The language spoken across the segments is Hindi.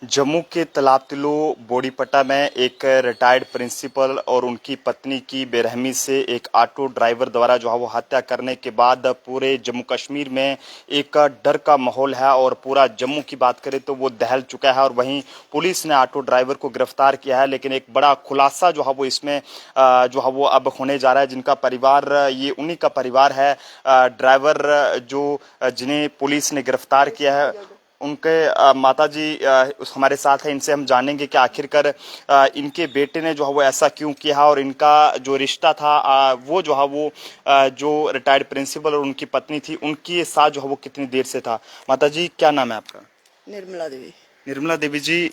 जम्मू के तलाबतिलो बोड़ीपट्टा में एक रिटायर्ड प्रिंसिपल और उनकी पत्नी की बेरहमी से एक ऑटो ड्राइवर द्वारा जो है वो हत्या करने के बाद पूरे जम्मू कश्मीर में एक डर का माहौल है और पूरा जम्मू की बात करें तो वो दहल चुका है। और वहीं पुलिस ने ऑटो ड्राइवर को गिरफ्तार किया है, लेकिन एक बड़ा खुलासा जो है वो इसमें जो है वो अब होने जा रहा है। जिनका परिवार, ये उन्हीं का परिवार है, ड्राइवर जो जिन्हें पुलिस ने गिरफ्तार किया है, उनके माताजी हमारे साथ है। इनसे हम जानेंगे कि आखिरकार इनके बेटे ने जो है वो ऐसा क्यों किया और इनका जो रिश्ता था वो जो है वो जो रिटायर्ड प्रिंसिपल और उनकी पत्नी थी उनके साथ जो है वो कितनी देर से था। माताजी, क्या नाम है आपका? निर्मला देवी। निर्मला देवी जी,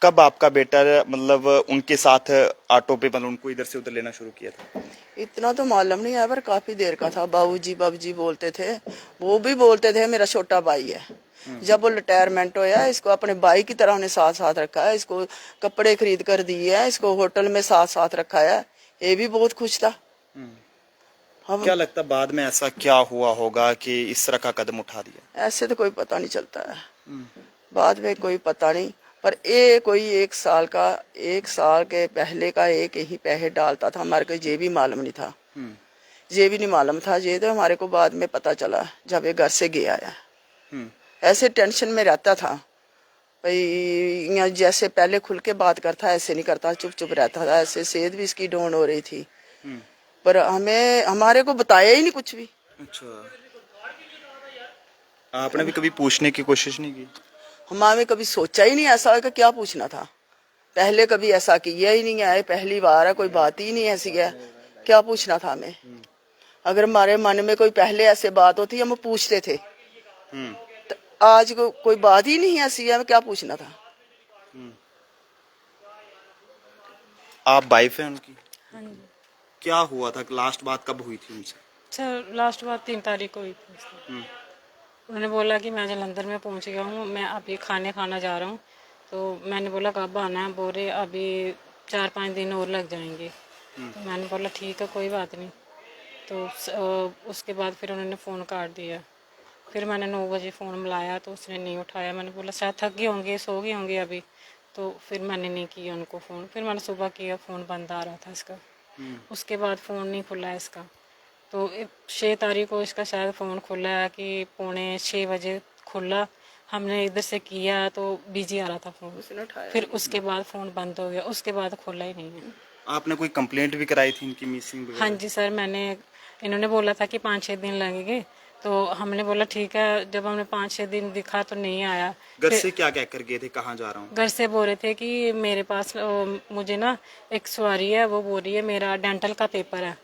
कब आपका बेटा मतलब उनके साथ ऑटो पे मतलब उनको इधर से उधर लेना शुरू किया था? इतना तो मालूम नहीं है, पर काफी देर का था। बाबूजी बाबूजी बोलते थे, वो भी बोलते थे मेरा छोटा भाई है। जब वो रिटायरमेंट होया, इसको अपने भाई की तरह उन्हें साथ साथ रखा है। इसको कपड़े खरीद कर दिए हैं, इसको होटल में साथ साथ रखा है। ये भी बहुत खुश था। हम क्या लगता बाद में ऐसा क्या हुआ होगा कि इस तरह का कदम उठा दिया? ऐसे तो कोई पता नहीं चलता है, बाद में कोई पता नहीं। पर ये कोई एक साल के पहले का एक ही पैसे डालता था, हमारे को ये भी मालूम नहीं था। ये भी नहीं मालूम था, ये तो हमारे को बाद में पता चला जब ये घर से गया आया। ऐसे टेंशन में रहता था भाई, यहाँ जैसे पहले खुल के बात करता ऐसे नहीं करता, चुप चुप रहता था। ऐसे सेहत भी इसकी डाउन हो रही थी, पर हमें हमारे को बताया ही नहीं कुछ भी। अच्छा, आपने भी कभी पूछने की कोशिश नहीं की? हमारे कभी सोचा ही नहीं ऐसा कि क्या पूछना था। पहले कभी ऐसा किया ही नहीं है, पहली बार है, कोई बात ही नहीं ऐसी है। क्या पूछना था हमें? अगर हमारे मन में कोई पहले ऐसे बात होती हम पूछते थे। तो आज कोई बात ही नहीं ऐसी है, क्या पूछना था। आप वाइफ हैं उनकी? हाँ जी क्या हुआ था, लास्ट बात कब हुई थी उनसे? सर, लास्ट बात 3 तारीख को हुई थी उससे। उन्होंने बोला कि मैं जलंधर में पहुंच गया हूँ, मैं अभी खाना जा रहा हूँ। तो मैंने बोला कब आना है? बोले अभी 4-5 दिन और लग जाएंगे। तो मैंने बोला ठीक है, कोई बात नहीं। तो उसके बाद फिर उन्होंने फ़ोन काट दिया। फिर मैंने 9 बजे फ़ोन मिलाया तो उसने नहीं उठाया। मैंने बोला शायद थक गए होंगे, सो गए होंगे अभी। तो फिर मैंने नहीं किया उनको फ़ोन। फिर मैंने सुबह किया, फ़ोन बंद आ रहा था इसका। उसके बाद फ़ोन नहीं खुला है इसका। तो 6 तारीख को इसका शायद फ़ोन खुला है कि 5:45 बजे खुला। हमने इधर से किया तो बिजी आ रहा था फ़ोन। फिर उसके बाद फ़ोन बंद हो गया, उसके बाद खुला ही नहीं है। आपने कोई कंप्लेंट भी कराई थी इनकी मिसिंग हाँ वगैरह? जी सर, मैंने, इन्होंने बोला था कि 5-6 दिन लगेंगे। तो हमने बोला ठीक है। जब हमने 5-6 दिन दिखा तो नहीं आया। घर फिर से क्या कह कर गए थे, कहाँ जा रहा हूँ? घर से बोल रहे थे कि मेरे पास मुझे ना एक सवारी है, वो बोल रही है मेरा डेंटल का पेपर है,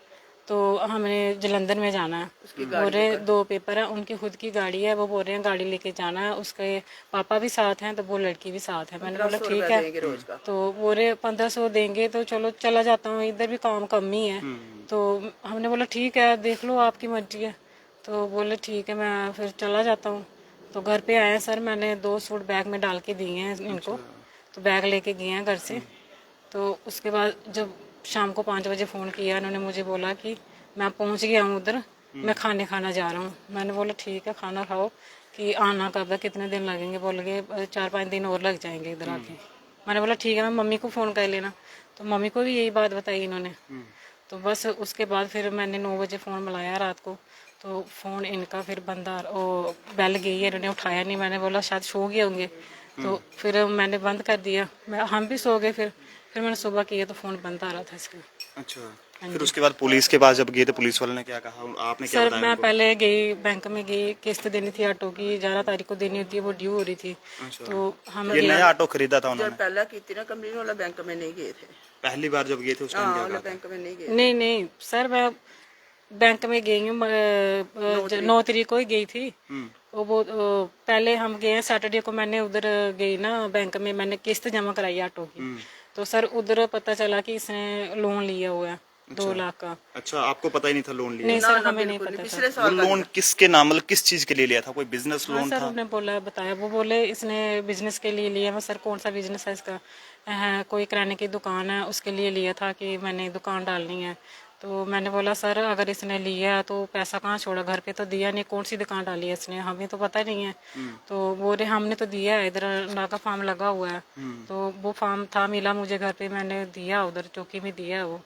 तो हमने जलंधर में जाना है। बोल रहे 2 पेपर है, उनकी खुद की गाड़ी है, वो बोल रहे हैं गाड़ी लेके जाना है। उसके पापा भी साथ हैं, तो वो लड़की भी साथ है। मैंने बोला ठीक है। तो बोल रहे 1500 देंगे तो चलो चला जाता हूँ, इधर भी काम कम ही है। तो हमने बोला ठीक है, देख लो आपकी मर्जी है। तो बोले ठीक है, मैं फिर चला जाता हूँ। तो घर पे आए सर, मैंने 2 सूट बैग में डाल के दिए हैं इनको। तो बैग लेके गए हैं घर से। तो उसके बाद जब शाम को 5 बजे फ़ोन किया, इन्होंने मुझे बोला कि मैं पहुंच गया हूँ उधर, मैं खाना जा रहा हूँ। मैंने बोला ठीक है, खाना खाओ, कि आना कब है, कितने दिन लगेंगे? बोल गए 4-5 दिन और लग जाएंगे इधर आके। मैंने बोला ठीक है, मैं मम्मी को फ़ोन कर लेना। तो मम्मी को भी यही बात बताई इन्होंने। तो बस उसके बाद फिर मैंने 9 बजे फ़ोन मिलाया रात को। तो फ़ोन इनका फिर बंद ओ बेल गई है, इन्होंने उठाया नहीं। मैंने बोला शायद सो गए होंगे। तो फिर मैंने बंद कर दिया, हम भी सो गए। फिर मैंने सुबह किया तो फ़ोन बंद आ रहा था इसका। अच्छा, हाँ फिर जी उसके बाद पुलिस के पास जब गए तो पुलिस वाले ने क्या कहा, आपने क्या सर, बताया मैं उनको? पहले गई, बैंक में गई, किस्त देनी थी ऑटो की, 11 तारीख को देनी होती है, वो ड्यू हो रही थी। अच्छा, तो हम ये नया ऑटो खरीदा था जब उन्होंने? पहला की थी ना कंपनी वाला, बैंक में नहीं गए थे। पहली बार जब गए थे उस टाइम हाँ, क्या वाला कहा था? बैंक में नहीं गए। नहीं नहीं सर, मैं बैंक में गई हूँ, 9 तारीख को ही गई थी। वो पहले हम गए हैं सैटरडे को, मैंने उधर गई ना बैंक में, मैंने किस्त जमा कराई ऑटो की। तो सर उधर पता चला कि इसने लोन लिया हुआ है 2 लाख का। अच्छा, आपको पता ही नहीं था लोन लिया? नहीं ना सर, ना, हमें नहीं बिल्कुल पता था। पिछले वो साल का लोन किसके नाम, मतलब किस चीज के लिए लिया था, कोई बिजनेस हाँ लोन सर, था? उन्होंने बोला, बताया, वो बोले इसने बिजनेस के लिए लिया। मैं सर कौन सा बिजनेस है इसका? है कोई किराने की दुकान है, उसके लिए लिया था कि मैंने दुकान डालनी है। तो मैंने बोला सर अगर इसने लिया है तो पैसा कहाँ छोड़ा, घर पे तो दिया नहीं, कौन सी दुकान डाली है इसने, हमें तो पता नहीं है। तो बोल रहे हमने तो दिया है, इधर नाका फार्म लगा हुआ है। तो वो फार्म था मिला मुझे घर पे, मैंने दिया उधर चौकी में दिया वो।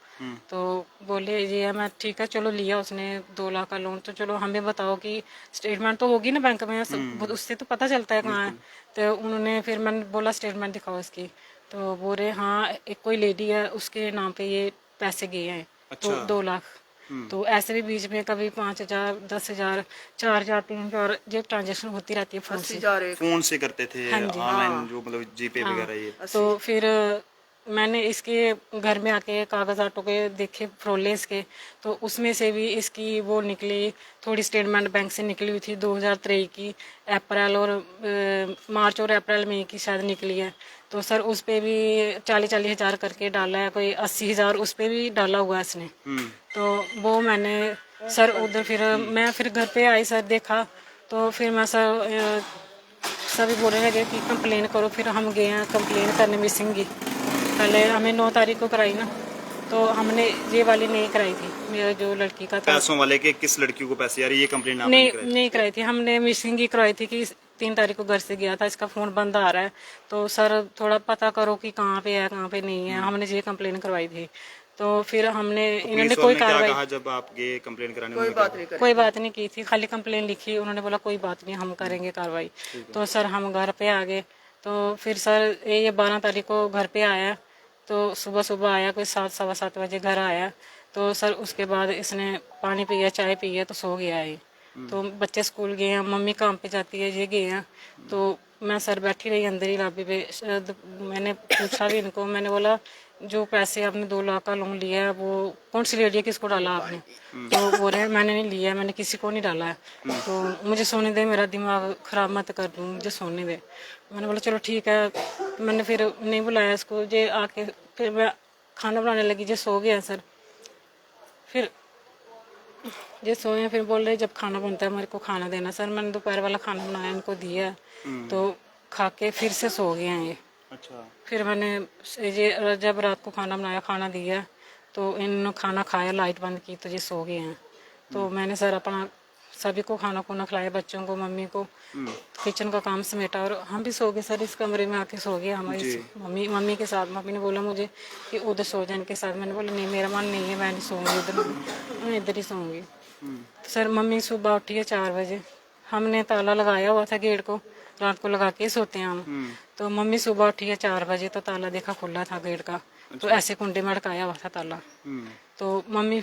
तो बोले ये है, मैं ठीक है चलो लिया उसने 2 लाख का लोन, तो चलो हमें बताओ कि स्टेटमेंट तो होगी ना बैंक में, उससे तो पता चलता है कहाँ है। तो उन्होंने फिर मैंने बोला स्टेटमेंट दिखाओ इसकी, तो बोल रहे हाँ एक कोई लेडी है उसके नाम पे ये पैसे गए हैं। तो 2 लाख। तो ऐसे भी बीच में कभी 5,000 10,000 4,000 3,000 ये ट्रांजेक्शन होती रहती है फोन से। फोन से करते थे हाँ जी। ऑनलाइन, जो मतलब जीपे वगैरह ये। तो फिर मैंने इसके घर में आके कागजातों के देखे फ्रोले इसके, तो उसमें से भी इसकी वो निकली थोड़ी स्टेटमेंट बैंक से निकली हुई थी 2023 की, अप्रैल और मार्च और अप्रैल में की शायद निकली है। तो सर उस पे भी 40-40 हज़ार करके डाला है, कोई 80,000 उस पे भी डाला हुआ है इसने। तो वो मैंने सर उधर फिर मैं फिर घर पे आई सर देखा, तो फिर मैं सर सभी बोलने लगे कि कंप्लेन करो। फिर हम गए हैं कंप्लेन करने मिसिंग की, पहले हमें 9 तारीख को कराई ना, तो हमने ये वाली नहीं कराई थी, मेरा जो लड़की का था। पैसों वाले के किस लड़की को पैसे, यार ये कंप्लेन आपने नहीं कराई थी, हमने मिसिंग की कराई थी कि 3 तारीख को घर से गया था, इसका फोन बंद आ रहा है, तो सर थोड़ा पता करो कि कहाँ पे है कहाँ पे नहीं है, हमने ये कंप्लेन करवाई थी। तो फिर हमने इन्होंने कोई कार्रवाई, कहा जब आप गए कंप्लेन कराने? कोई बात नहीं की थी, खाली कंप्लेन लिखी, उन्होंने बोला कोई बात नहीं हम करेंगे कार्रवाई। तो सर हम घर पे आ गए, तो फिर सर ये 12 तारीख को घर पे आया, तो सुबह आया कोई 7-7:15 बजे घर आया। तो सर उसके बाद इसने पानी पिया चाय पिया तो सो गया है। तो बच्चे स्कूल गए हैं, मम्मी काम पे जाती है, ये गए हैं। तो मैं सर बैठी रही अंदर ही लॉबी पे, मैंने पूछा भी इनको, मैंने बोला जो पैसे आपने 2 लाख का लोन लिया है वो कौन सी लेडी है, किसको डाला आपने? तो बोल रहे हैं मैंने नहीं लिया, मैंने किसी को नहीं डाला है, तो मुझे सोने दे, मेरा दिमाग खराब मत कर दूँ, मुझे सोने दे। मैंने बोला चलो ठीक है, मैंने फिर नहीं बुलाया इसको, जे आके फिर मैं खाना बनाने लगी, जे सो गया सर। फिर जे सोए फिर बोल रहे जब खाना बनता है मेरे को खाना देना। सर मैंने दोपहर वाला खाना बनाया इनको दिया, तो खा के फिर से सो गए हैं ये। अच्छा। फिर मैंने ये जब रात को खाना बनाया खाना दिया, तो इन्होंने खाना खाया, लाइट बंद की, तो ये सो गए हैं। तो मैंने सर अपना सभी को खाना खुना खिलाया, बच्चों को, मम्मी को, किचन का काम समेटा, और हम भी सो गए सर, इस कमरे में आके सो गए हमारी मम्मी के साथ। मम्मी ने बोला मुझे कि उधर सो जाए इनके साथ, मैंने बोला नहीं मेरा मन नहीं है, मैं नहीं सोऊंगी उधर, मैं इधर ही सोऊंगी। तो सर मम्मी सुबह उठी है 4 बजे, हमने ताला लगाया हुआ था गेट को, रात को लगा के सोते हैं हम। तो मम्मी सुबह उठी है 4 बजे, तो ताला देखा खुला था गेट का, तो ऐसे कुंडे में अटकाया हुआ था ताला। तो मम्मी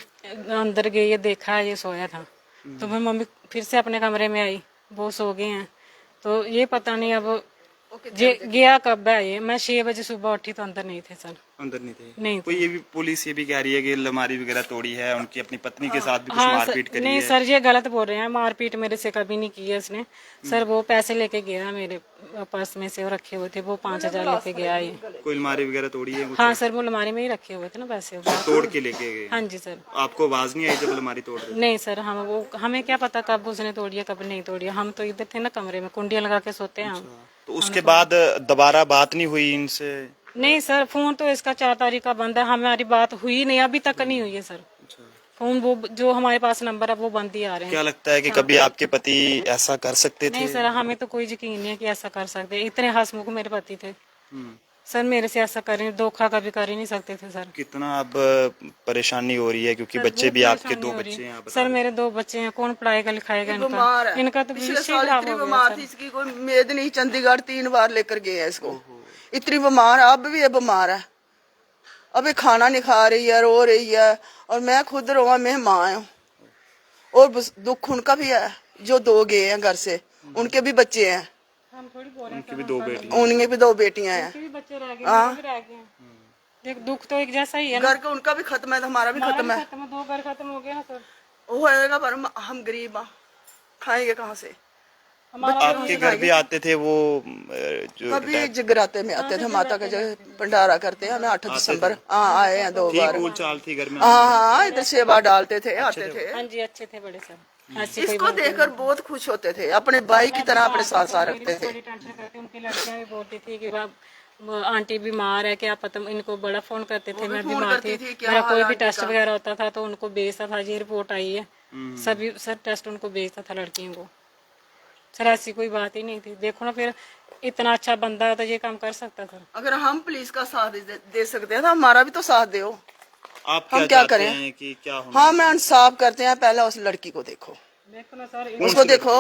अंदर गई है, देखा है ये सोया था, तो मैं मम्मी फिर से अपने कमरे में आई, वो सो गए हैं। तो ये पता नहीं अब ये गया कब है ये, मैं 6 बजे सुबह उठी तो अंदर नहीं थे सर, अंदर नहीं थे। नहीं कोई ये भी पुलिस ये भी कह रही है कि अलमारी वगैरह तोड़ी है, उनकी अपनी पत्नी के साथ भी कुछ हाँ मारपीट करी नहीं है। सर ये गलत बोल रहे हैं, मारपीट मेरे से कभी नहीं की है इसने। सर वो पैसे लेके गया मेरे पर्स में से, वो रखे हुए थे, वो 5,000 लेके गया ये। कोई अलमारी वगैरह तोड़ी है कुछ? हाँ सर वो अलमारी में ही रखे हुए थे ना पैसे, तोड़ के लेके गए? हाँ जी सर। आपको आवाज नहीं आई जब अलमारी तोड़ रहे? नहीं सर हमें क्या पता कब उसने तोड़ी कब नहीं तोड़ी, हम तो इधर थे ना कमरे में, कुंडियां लगा के सोते हैं हम। तो उसके बाद दोबारा बात नहीं हुई इनसे? नहीं सर फोन तो इसका 4 तारीख का बंद है, हमारी बात हुई नहीं, अभी तक नहीं हुई है सर। फोन वो जो हमारे पास नंबर है वो बंद ही आ रहे हैं। क्या लगता है कि कभी आपके पति ऐसा कर सकते थे? नहीं सर हमें तो कोई यकीन नहीं है कि ऐसा कर सकते, इतने हंसमुख मेरे पति थे सर, मेरे से ऐसा कर धोखा कभी कर ही नहीं सकते थे सर। कितना अब परेशानी हो रही है, क्योंकि बच्चे भी आपके 2 बच्चे हैं आप सर, मेरे 2 बच्चे हैं, कौन पढ़ाएगा लिखाएगा इनका तो पिछले साल इतनी बीमार थी, इसकी कोई उम्मीद नहीं, चंडीगढ़ 3 बार लेकर गए हैं इसको, इतनी बीमार, अब भी ये बीमार है, अभी खाना नहीं खा रही है, रो रही है, और मैं खुद रोवा, मैं माँ हूँ, और दुख उनका भी है जो 2 गए हैं घर से, उनके भी बच्चे हैं, उनकी भी 2 बेटी, उनके भी 2 बेटियां हैं। दुख तो एक जैसा ही है, घर का उनका भी खत्म है तो हमारा भी खत्म है, 2 घर खत्म हो गए ना सर। वो होएगा पर हम गरीब हैं, खाएंगे कहाँ से? आपके घर भी आते थे वो जो कभी जगराते में आते थे, माता का जो भंडारा करते हैं, हमें 8 दिसंबर आए हैं 2 बार। चाल थी घर में? हाँ इधर सेवा डालते थे, आते थे। हाँ जी अच्छे थे बड़े सर। ऐसी कोई इसको बात नहीं। देखकर बहुत खुश होते थे, अपने भाई की तरह अपने साथ साथ रखते थे। बड़ी टेंशन करते, उनकी लड़कियां भी बोलती थी कि वो आंटी बीमार है क्या पता, इनको बड़ा फोन करते थे, मैं बीमार थी, मेरा कोई भी टेस्ट वगैरह होता था तो उनको भेजता था, ये रिपोर्ट आई है, सभी सर टेस्ट उनको भेजता था लड़कियों को। सर ऐसी कोई बात ही नहीं थी। देखो ना, फिर इतना अच्छा बंदा है तो ये काम कर सकता था। अगर हम पुलिस का साथ दे सकते हैं तो हमारा भी तो साथ दो। आप हम क्या चाहते करें? हैं कि क्या होना? हाँ, मैं इंसाफ करते हैं, पहले उस लड़की को देखो, देखो ना सर, उसको देखो,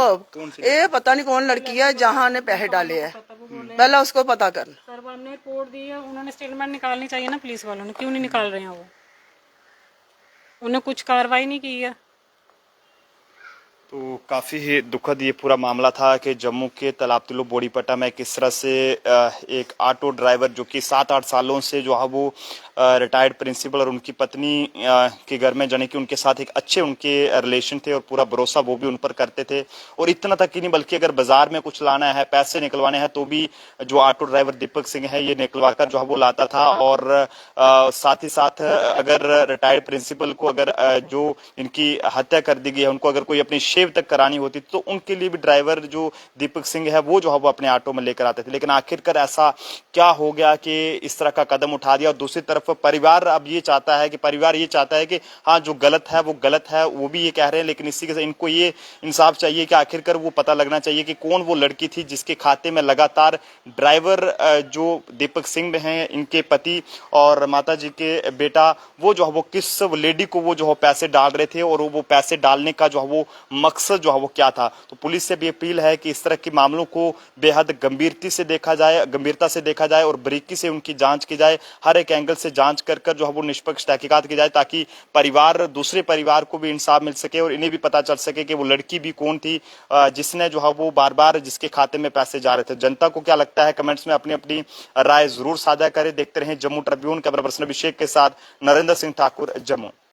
ये पता नहीं कौन लड़की है जहाँ ने पैसे डाले हैं, पहले उसको पता कर। सर वो हमने रिपोर्ट दी है, उन्होंने स्टेटमेंट निकालनी चाहिए ना पुलिस वालों ने, क्यों नहीं निकाल रहे हैं वो? उन्हें कुछ कार्रवाई नहीं की है। तो काफ़ी ही दुखद ये पूरा मामला था कि जम्मू के तलाबतिलो बोड़ीपट्टा में किस तरह से एक ऑटो ड्राइवर जो कि 7-8 सालों से जो है वो रिटायर्ड प्रिंसिपल और उनकी पत्नी के घर में जाने कि उनके साथ एक अच्छे उनके रिलेशन थे और पूरा भरोसा वो भी उन पर करते थे। और इतना तक ही नहीं बल्कि अगर बाजार में कुछ लाना है, पैसे निकलवाने हैं, तो भी जो ऑटो ड्राइवर दीपक सिंह है ये निकलवा कर जो है वो लाता था। और साथ ही साथ अगर रिटायर्ड प्रिंसिपल को अगर जो इनकी हत्या कर दी गई है उनको अगर कोई अपनी शेव तक करानी होती तो उनके लिए भी ड्राइवर जो दीपक सिंह है वो जो है वो अपने ऑटो में लेकर आते थे। लेकिन आखिरकार ऐसा क्या हो गया कि इस तरह का कदम उठा दिया। और दूसरी तरफ परिवार अब ये चाहता है कि हाँ जो गलत है वो गलत है, वो भी ये कह रहे हैं। लेकिन इसी के साथ इनको ये इंसाफ चाहिए कि आखिरकार वो पता लगना चाहिए कि कौन वो लड़की थी जिसके खाते में लगातार ड्राइवर जो दीपक सिंह में हैं इनके पति और माता जी के बेटा वो जो है वो किस लेडी को वो जो है पैसे डाल रहे थे और वो पैसे डालने का जो है वो मकसद जो है वो क्या था। तो पुलिस से भी अपील है कि इस तरह के मामलों को बेहद गंभीरता से देखा जाए और बारीकी से उनकी जांच की जाए, हर एक एंगल से जांच कर जो है वो निष्पक्ष तहकीकात की जाए ताकि दूसरे परिवार को भी इंसाफ मिल सके और इन्हें भी पता चल सके कि वो लड़की भी कौन थी जिसने जो है वो बार बार जिसके खाते में पैसे जा रहे थे। जनता को क्या लगता है कमेंट्स में अपनी अपनी राय जरूर साझा करें। देखते रहें जम्मू ट्रिब्यून। कैमरा पर्सन अभिषेक के साथ नरेंद्र सिंह ठाकुर, जम्मू।